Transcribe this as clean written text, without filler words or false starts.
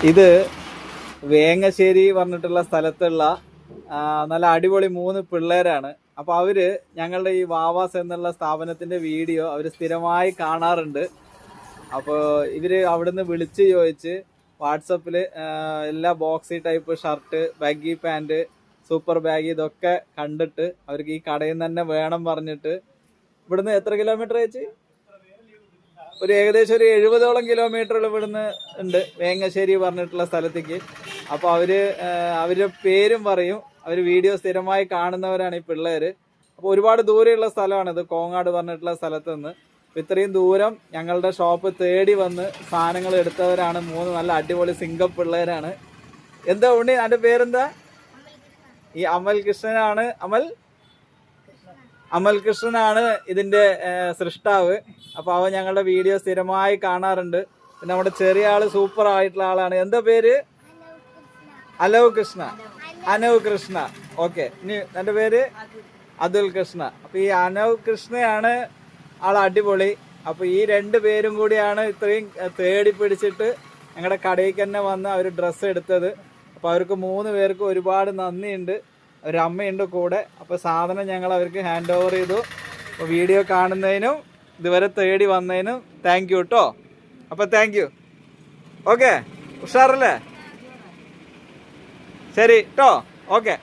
ഇത് വേങ്ങശ്ശേരി പറഞ്ഞിട്ടുള്ള സ്ഥലത്തുള്ള നല്ല അടിപൊളി 3 പിള്ളേരാണ്. അപ്പോൾ അവര് ഞങ്ങളുടെ ഈ വാവാസ് എന്നുള്ള സ്ഥാപനത്തിന്റെ വീഡിയോ അവർ സ്ഥിരമായി കാണാറുണ്ട്. അപ്പോൾ ഇവര് അവിടുന്ന് വിളിച്ച് ചോദിച്ച് വാട്സപ്പിൽ എല്ലാ boxy type shirt, baggy pant, super bag ഇതൊക്കെ കണ്ടിട്ട് അവർക്ക് ഈ കടയിൽ നിന്ന് തന്നെ വേണം പറഞ്ഞിട്ട് ഇവിടുന്ന് എത്ര കിലോമീറ്റർ അയച്ച് ഒരു ഏകദേശം ഒരു 70ഓളം കിലോമീറ്ററുകൾ ഇവിടുന്ന് ഉണ്ട് വേങ്ങശ്ശേരി പറഞ്ഞിട്ടുള്ള സ്ഥലത്തേക്ക്. അപ്പോൾ അവരുടെ പേരും പറയും. അവർ വീഡിയോ സ്ഥിരമായി കാണുന്നവരാണ് ഈ പിള്ളേർ. അപ്പോൾ ഒരുപാട് ദൂരെയുള്ള സ്ഥലമാണിത്, കോങ്ങാട് പറഞ്ഞിട്ടുള്ള സ്ഥലത്ത് നിന്ന്. ഇത്രയും ദൂരം ഞങ്ങളുടെ ഷോപ്പ് തേടി വന്ന് സാധനങ്ങൾ എടുത്തവരാണ് 3 നല്ല അടിപൊളി സിംഗം പിള്ളേരാണ്. എന്താ ഉണ്ണി, അതിൻ്റെ പേരെന്താ? ഈ അമൽ കൃഷ്ണനാണ്. അമൽ കൃഷ്ണനാണ് ഇതിന്റെ സൃഷ്ടാവ്. അപ്പൊ അവൻ ഞങ്ങളുടെ വീഡിയോ സ്ഥിരമായി കാണാറുണ്ട്. പിന്നെ നമ്മുടെ ചെറിയ ആള് സൂപ്പർ ആയിട്ടുള്ള ആളാണ്. എന്താ പേര്? അനവ് കൃഷ്ണ. ഓക്കെ, ഇനി എന്റെ പേര് അതുൽ കൃഷ്ണ. അപ്പൊ ഈ അനവ് കൃഷ്ണയാണ് ആൾ അടിപൊളി. അപ്പൊ ഈ 2 പേരും കൂടിയാണ് ഇത്രയും തേടി പിടിച്ചിട്ട് ഞങ്ങളുടെ കടയിലേക്ക് തന്നെ വന്ന് അവർ ഡ്രസ്സ് എടുത്തത്. അപ്പൊ അവർക്ക് 3 പേർക്കും ഒരുപാട് നന്ദിയുണ്ട്. ഒരു അമ്മയുണ്ട് കൂടെ. അപ്പോൾ സാധനം ഞങ്ങൾ അവർക്ക് ഹാൻഡ് ഓവർ ചെയ്തു. അപ്പോൾ വീഡിയോ കാണുന്നതിനും ഇതുവരെ തേടി വന്നതിനും താങ്ക് യു കേട്ടോ. അപ്പോൾ താങ്ക് യു. ഓക്കെ, ഉഷാറല്ലേ? ശരി കേട്ടോ. ഓക്കെ.